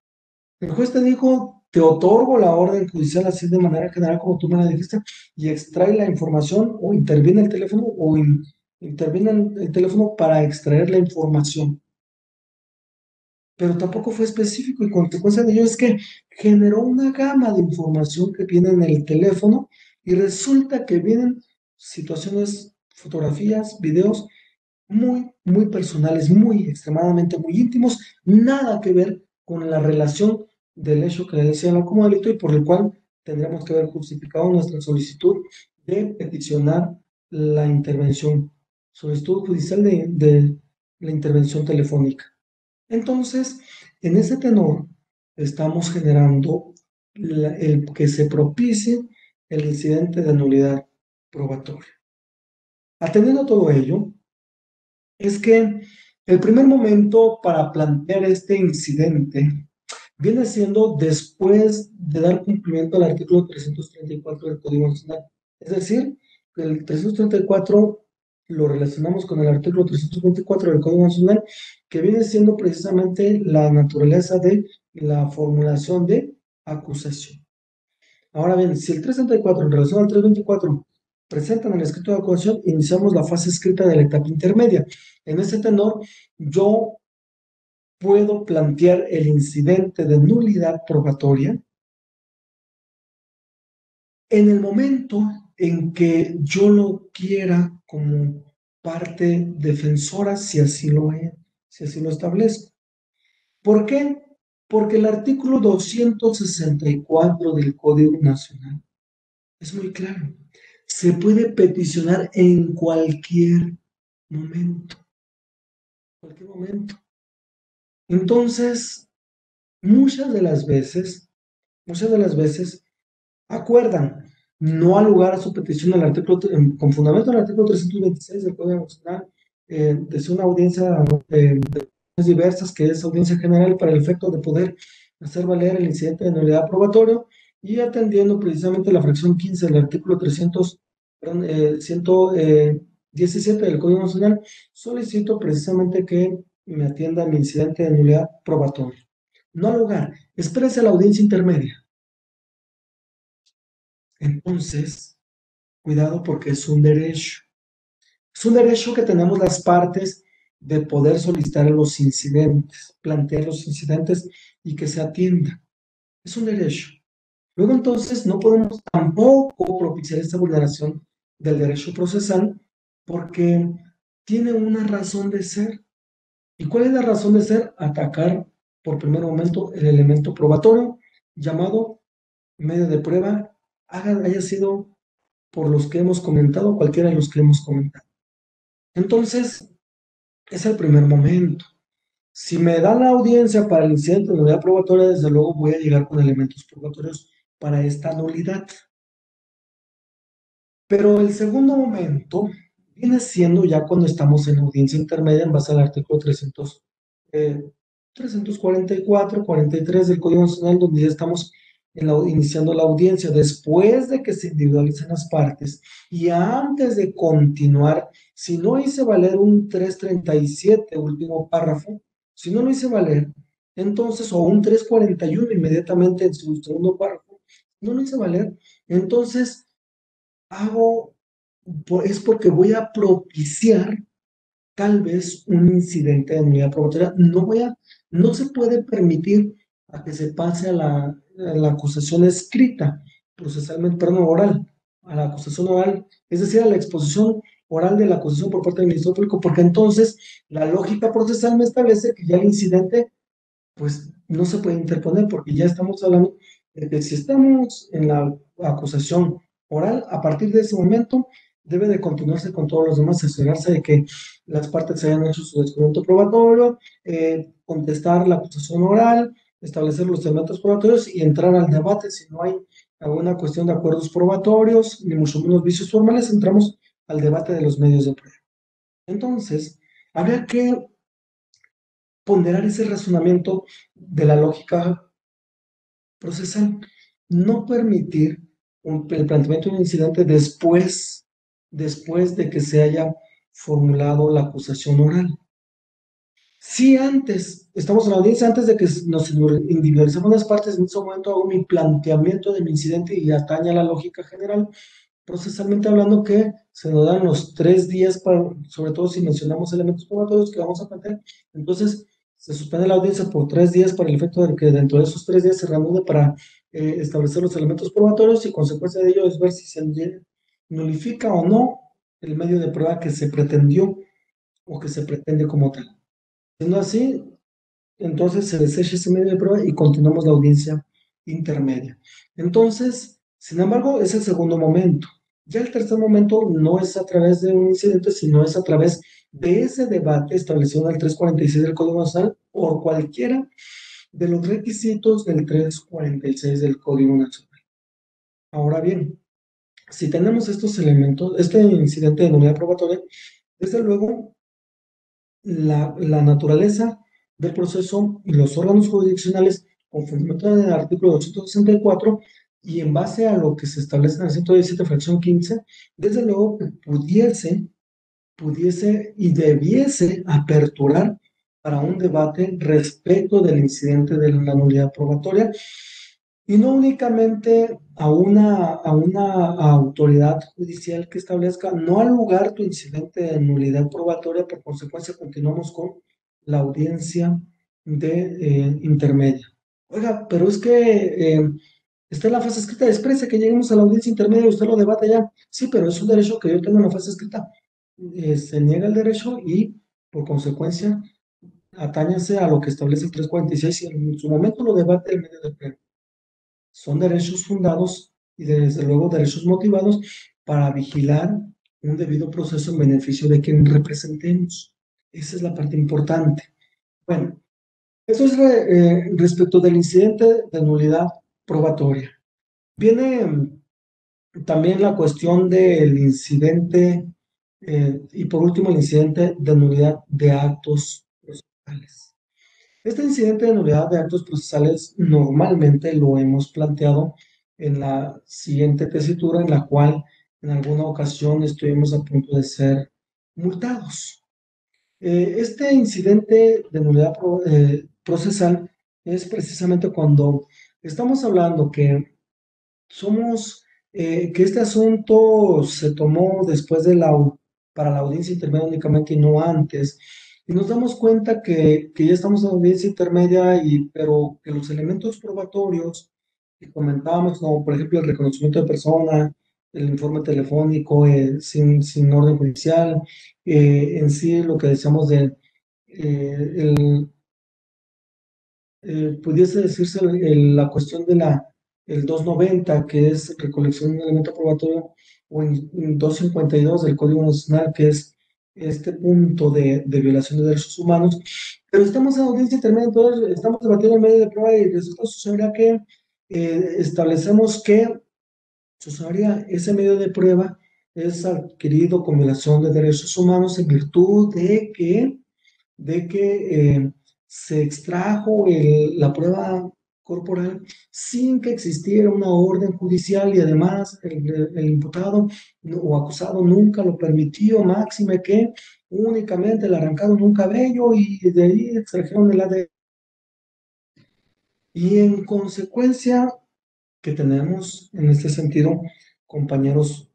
El juez te dijo, te otorgo la orden judicial así de manera general como tú me la dijiste, y extrae la información o interviene el teléfono o interviene el teléfono para extraer la información. Pero tampoco fue específico y consecuencia de ello es que generó una gama de información que viene en el teléfono y resulta que vienen situaciones, fotografías, videos muy, muy personales, muy extremadamente, muy íntimos, nada que ver con la relación del hecho que le decían como delito y por el cual tendríamos que haber justificado nuestra solicitud de peticionar la intervención, solicitud judicial de la intervención telefónica. Entonces, en ese tenor, estamos generando el que se propicie el incidente de nulidad probatoria. Atendiendo a todo ello, es que el primer momento para plantear este incidente viene siendo después de dar cumplimiento al artículo 334 del Código Nacional. Es decir, que el 334 lo relacionamos con el artículo 324 del Código Nacional, que viene siendo precisamente la naturaleza de la formulación de acusación. Ahora bien, si el 334 en relación al 324 presentan el escrito de acusación, iniciamos la fase escrita de la etapa intermedia. En ese tenor, yo puedo plantear el incidente de nulidad probatoria en el momento en que yo lo quiera como parte defensora, si así lo establezco. ¿Por qué? Porque el artículo 264 del Código Nacional es muy claro. Se puede peticionar en cualquier momento. Cualquier momento. Entonces, muchas de las veces acuerdan no al lugar a su petición al artículo, con fundamento en el artículo 326 del Código Nacional, desde una audiencia de diversas, que es audiencia general para el efecto de poder hacer valer el incidente de nulidad probatorio, y atendiendo precisamente la fracción 15 del artículo 117 del Código Nacional, solicito precisamente que me atienda mi incidente de nulidad probatoria. No al lugar, espérese a la audiencia intermedia. Entonces, cuidado porque es un derecho. Es un derecho que tenemos las partes de poder solicitar los incidentes, plantear los incidentes y que se atienda. Es un derecho. Luego entonces no podemos tampoco propiciar esta vulneración del derecho procesal porque tiene una razón de ser. ¿Y cuál es la razón de ser? Atacar por primer momento el elemento probatorio llamado medio de prueba, haya sido por los que hemos comentado, cualquiera de los que hemos comentado. Entonces, es el primer momento. Si me dan la audiencia para el incidente de nulidad probatoria, desde luego voy a llegar con elementos probatorios para esta nulidad. Pero el segundo momento viene siendo ya cuando estamos en audiencia intermedia en base al artículo 344, 43 del Código Nacional, donde ya estamos iniciando la audiencia, después de que se individualicen las partes y antes de continuar, si no hice valer un 337, último párrafo, si no lo hice valer, entonces, o un 341 inmediatamente en su segundo párrafo, no lo hice valer, entonces es porque voy a propiciar tal vez un incidente de nulidad probatoria. No se puede permitir a que se pase a la acusación escrita, procesalmente, perdón, oral, a la acusación oral, es decir, a la exposición oral de la acusación por parte del Ministerio Público, porque entonces la lógica procesal me establece que ya el incidente, pues, no se puede interponer, porque ya estamos hablando de que si estamos en la acusación oral, a partir de ese momento debe de continuarse con todos los demás, asegurarse de que las partes hayan hecho su descubrimiento probatorio, contestar la acusación oral, establecer los elementos probatorios y entrar al debate. Si no hay alguna cuestión de acuerdos probatorios, ni mucho menos vicios formales, entramos al debate de los medios de prueba. Entonces, habría que ponderar ese razonamiento de la lógica procesal, no permitir el planteamiento de un incidente después de que se haya formulado la acusación oral. Si antes, estamos en la audiencia, antes de que nos individualicemos las partes, en ese momento hago mi planteamiento de mi incidente y atañe a la lógica general, procesalmente hablando, que se nos dan los 3 días, sobre todo si mencionamos elementos probatorios que vamos a plantear, entonces se suspende la audiencia por 3 días para el efecto de que dentro de esos 3 días se reanude para establecer los elementos probatorios, y consecuencia de ello es ver si se nulifica o no el medio de prueba que se pretendió o que se pretende como tal. Siendo así, entonces se desecha ese medio de prueba y continuamos la audiencia intermedia. Entonces, sin embargo, es el segundo momento. Ya el tercer momento no es a través de un incidente, sino es a través de ese debate establecido en el 346 del Código Nacional por cualquiera de los requisitos del 346 del Código Nacional. Ahora bien, si tenemos estos elementos, este incidente de nulidad probatoria, desde luego la naturaleza del proceso y los órganos jurisdiccionales con fundamento en el artículo 264 y en base a lo que se establece en el 117 fracción 15, desde luego que pudiese y debiese aperturar para un debate respecto del incidente de la nulidad probatoria y no únicamente a una autoridad judicial que establezca, no al lugar tu incidente de nulidad probatoria, por consecuencia continuamos con la audiencia de intermedia. Oiga, pero es que está en la fase escrita, expresa que lleguemos a la audiencia intermedia y usted lo debate ya. Sí, pero es un derecho que yo tengo en la fase escrita. Se niega el derecho y, por consecuencia, atáñase a lo que establece el 346 y en su momento lo debate el medio de prueba. Son derechos fundados y desde luego derechos motivados para vigilar un debido proceso en beneficio de quien representemos. Esa es la parte importante. Bueno, eso es respecto del incidente de nulidad probatoria. Viene también la cuestión del incidente y por último el incidente de nulidad de actos procesales. Este incidente de nulidad de actos procesales normalmente lo hemos planteado en la siguiente tesitura en la cual en alguna ocasión estuvimos a punto de ser multados. Este incidente de nulidad procesal es precisamente cuando estamos hablando que somos, que este asunto se tomó después de para la audiencia intermedia únicamente y no antes, y nos damos cuenta que ya estamos en la audiencia intermedia, pero que los elementos probatorios que comentábamos, como por ejemplo el reconocimiento de persona, el informe telefónico sin orden judicial, en sí lo que decíamos de pudiese decirse la cuestión de el 290, que es recolección de un elemento probatorio, o en 252 del Código Nacional, que es este punto de violación de derechos humanos. Pero estamos en audiencia intermedia, entonces estamos debatiendo el medio de prueba y resulta sucederá que establecemos que sucedería ese medio de prueba es adquirido con violación de derechos humanos en virtud de que se extrajo la prueba corporal sin que existiera una orden judicial y además el imputado o acusado nunca lo permitió, máxime que únicamente le arrancaron un cabello y de ahí extrajeron el ADN. Y en consecuencia que tenemos en este sentido compañeros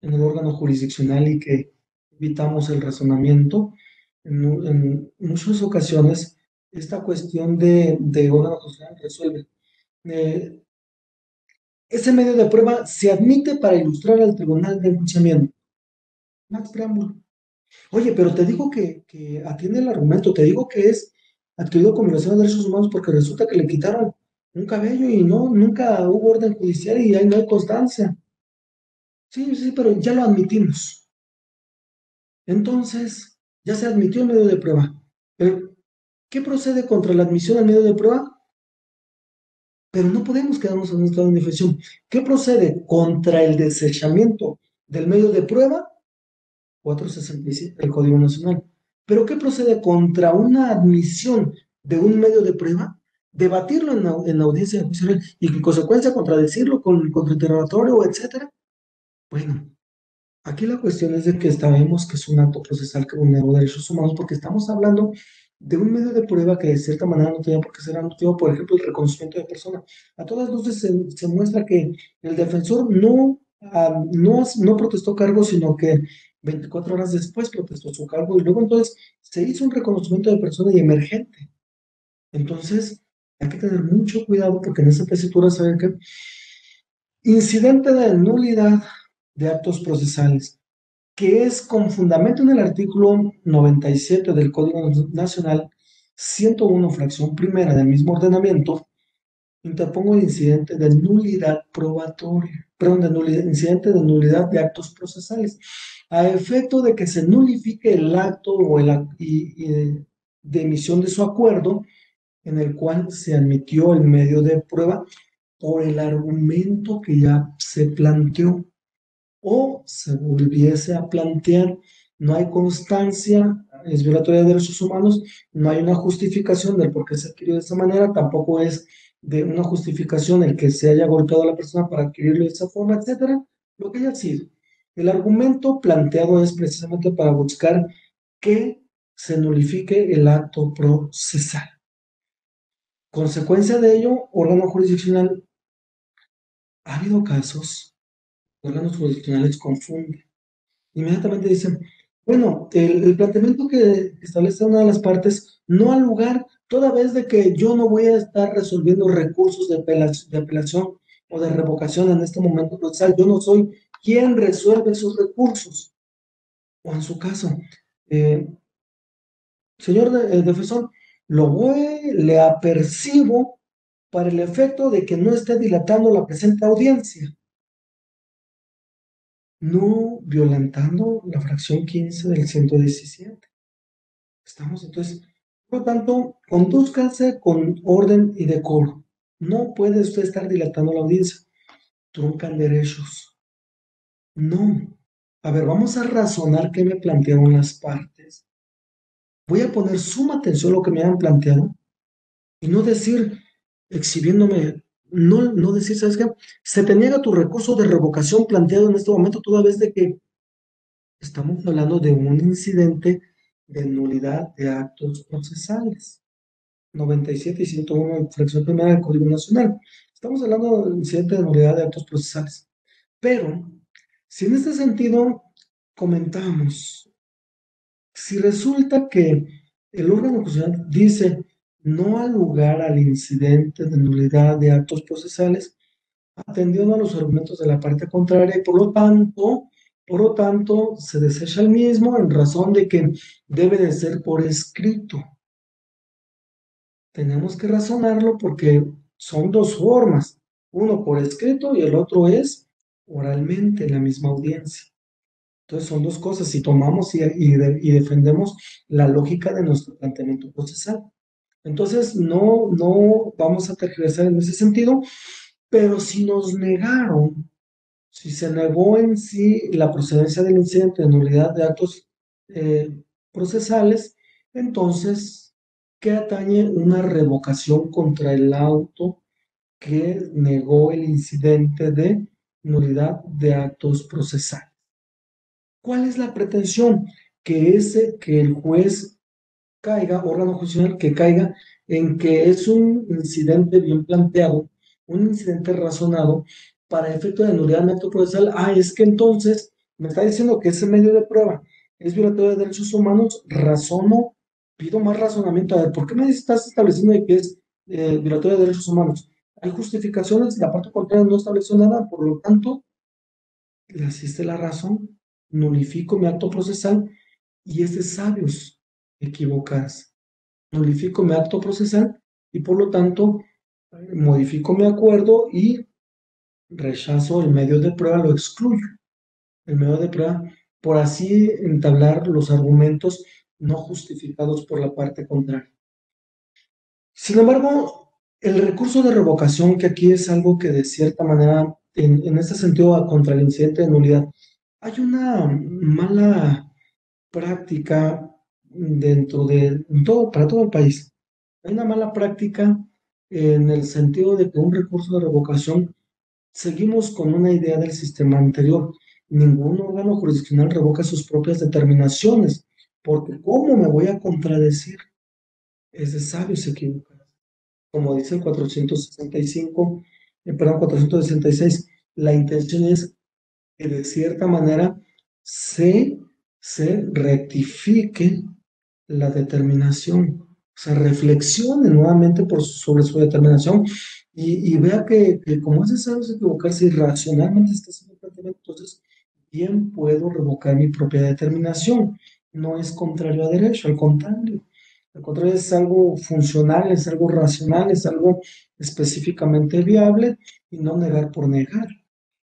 en el órgano jurisdiccional y que evitamos el razonamiento, en muchas ocasiones esta cuestión de órgano jurisdiccional resuelve. Eh, Ese medio de prueba se admite para ilustrar al tribunal de enjuiciamiento. Más preámbulo. Oye, pero te digo que atiende el argumento, te digo que es adquirido con violación de derechos humanos porque resulta que le quitaron un cabello y no, nunca hubo orden judicial y ahí no hay constancia. Sí, sí, pero ya lo admitimos. Entonces, ya se admitió el medio de prueba. Pero, ¿qué procede contra la admisión al medio de prueba? Pero no podemos quedarnos en un estado de indefensión. ¿Qué procede contra el desechamiento del medio de prueba? 467 del Código Nacional. ¿Pero qué procede contra una admisión de un medio de prueba? Debatirlo en la audiencia de juicio oral y en consecuencia contradecirlo con contrainterrogatorio, etcétera. Bueno, aquí la cuestión es de que sabemos que es un acto procesal que vulnera derechos humanos porque estamos hablando de un medio de prueba que de cierta manera no tenía por qué ser anulado, por ejemplo, el reconocimiento de persona. A todas luces se muestra que el defensor no protestó cargo, sino que 24 horas después protestó su cargo y luego entonces se hizo un reconocimiento de persona y emergente. Entonces, hay que tener mucho cuidado porque en esa tesitura saben que incidente de nulidad de actos procesales que es con fundamento en el artículo 97 del Código Nacional, 101, fracción primera del mismo ordenamiento, interpongo el incidente de nulidad probatoria, perdón, incidente de nulidad de actos procesales, a efecto de que se nulifique el acto de emisión de su acuerdo en el cual se admitió el medio de prueba por el argumento que ya se planteó o se volviese a plantear, no hay constancia, es violatoria de derechos humanos, no hay una justificación del por qué se adquirió de esta manera, tampoco es de una justificación el que se haya golpeado a la persona para adquirirlo de esa forma, etcétera, lo que haya sido. El argumento planteado es precisamente para buscar que se nulifique el acto procesal. Consecuencia de ello, órgano jurisdiccional, ha habido casos, órganos jurisdiccionales confunden. Inmediatamente dicen, bueno, el planteamiento que establece una de las partes no ha lugar toda vez de que yo no voy a estar resolviendo recursos de apelación o de revocación en este momento procesal. Yo no soy quien resuelve esos recursos. O en su caso, eh, señor defensor, le apercibo para el efecto de que no esté dilatando la presente audiencia, no violentando la fracción 15 del 117. Estamos entonces, por lo tanto, condúzcase con orden y decoro. No puede usted estar dilatando la audiencia. Truncan derechos. No. A ver, vamos a razonar qué me plantearon las partes. Voy a poner suma atención a lo que me han planteado y no decir, exhibiéndome, no decir, ¿sabes qué? Se te niega tu recurso de revocación planteado en este momento, toda vez de que estamos hablando de un incidente de nulidad de actos procesales. 97 y 101 fracción primera del Código Nacional. Estamos hablando del incidente de nulidad de actos procesales. Pero, si en este sentido comentamos, si resulta que el órgano constitucional dice no al lugar al incidente de nulidad de actos procesales, atendiendo a los argumentos de la parte contraria y por lo tanto, se desecha el mismo en razón de que debe de ser por escrito. Tenemos que razonarlo porque son dos formas, uno por escrito y el otro es oralmente en la misma audiencia. Entonces son dos cosas, si tomamos y defendemos la lógica de nuestro planteamiento procesal. Entonces no vamos a tergiversar en ese sentido, pero si nos negaron, si se negó en sí la procedencia del incidente de nulidad de actos procesales, entonces, ¿qué atañe una revocación contra el auto que negó el incidente de nulidad de actos procesales? ¿Cuál es la pretensión? Que el juez caiga, órgano judicial, que caiga en que es un incidente bien planteado, un incidente razonado para efecto de nulidad de acto procesal. Ah, es que entonces me está diciendo que ese medio de prueba es violatorio de derechos humanos, razono, pido más razonamiento. A ver, ¿por qué me estás estableciendo de que es violatorio de derechos humanos? Hay justificaciones, la parte contraria no estableció nada, por lo tanto, le asiste la razón, nulifico mi acto procesal y es de sabios equivocarse. Nulifico mi acto procesal y por lo tanto modifico mi acuerdo y rechazo el medio de prueba, lo excluyo. El medio de prueba, por así entablar los argumentos no justificados por la parte contraria. Sin embargo, el recurso de revocación, que aquí es algo que de cierta manera, en este sentido, contra el incidente de nulidad, hay una mala práctica dentro de todo, para todo el país. Hay una mala práctica en el sentido de que un recurso de revocación seguimos con una idea del sistema anterior. Ningún órgano jurisdiccional revoca sus propias determinaciones, porque ¿cómo me voy a contradecir? Es de sabios equivocar. Como dice el 465, perdón, 466, la intención es que de cierta manera se, se rectifique la determinación, o sea, reflexione nuevamente sobre su determinación y vea que como es necesario equivocarse y racionalmente está haciendo el planteamiento, entonces bien puedo revocar mi propia determinación. No es contrario a derecho, al contrario. Al contrario, es algo funcional, es algo racional, es algo específicamente viable y no negar por negar.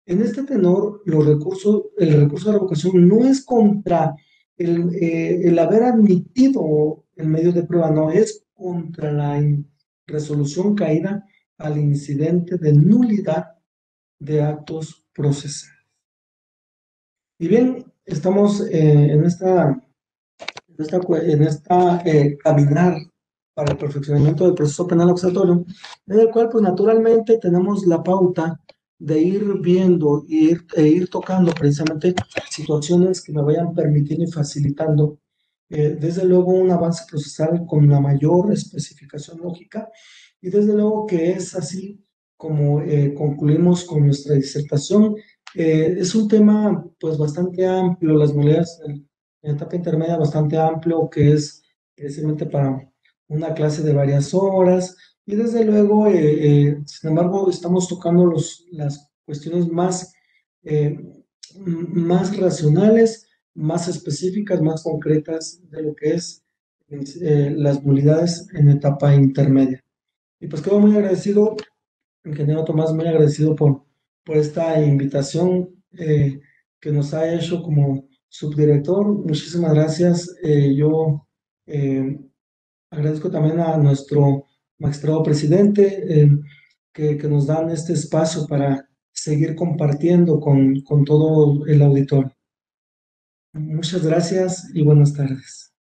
En este tenor, el recurso de revocación no es contra el haber admitido el medio de prueba, no, es contra la resolución caída al incidente de nulidad de actos procesales. Y bien, estamos en esta caminar para el perfeccionamiento del proceso penal acusatorio, en el cual pues naturalmente tenemos la pauta de ir viendo e ir tocando precisamente situaciones que me vayan permitiendo y facilitando desde luego un avance procesal con una mayor especificación lógica y desde luego que es así como concluimos con nuestra disertación. Es un tema pues bastante amplio, las modalidades en etapa intermedia bastante amplio, que es precisamente para una clase de varias horas y desde luego, sin embargo, estamos tocando las cuestiones eh, más racionales, más específicas, más concretas de lo que es las nulidades en etapa intermedia. Y pues quedo muy agradecido, ingeniero Tomás, muy agradecido por esta invitación que nos ha hecho como subdirector. Muchísimas gracias. Yo eh, agradezco también a nuestro magistrado presidente que nos dan este espacio para seguir compartiendo con todo el auditorio. Muchas gracias y buenas tardes.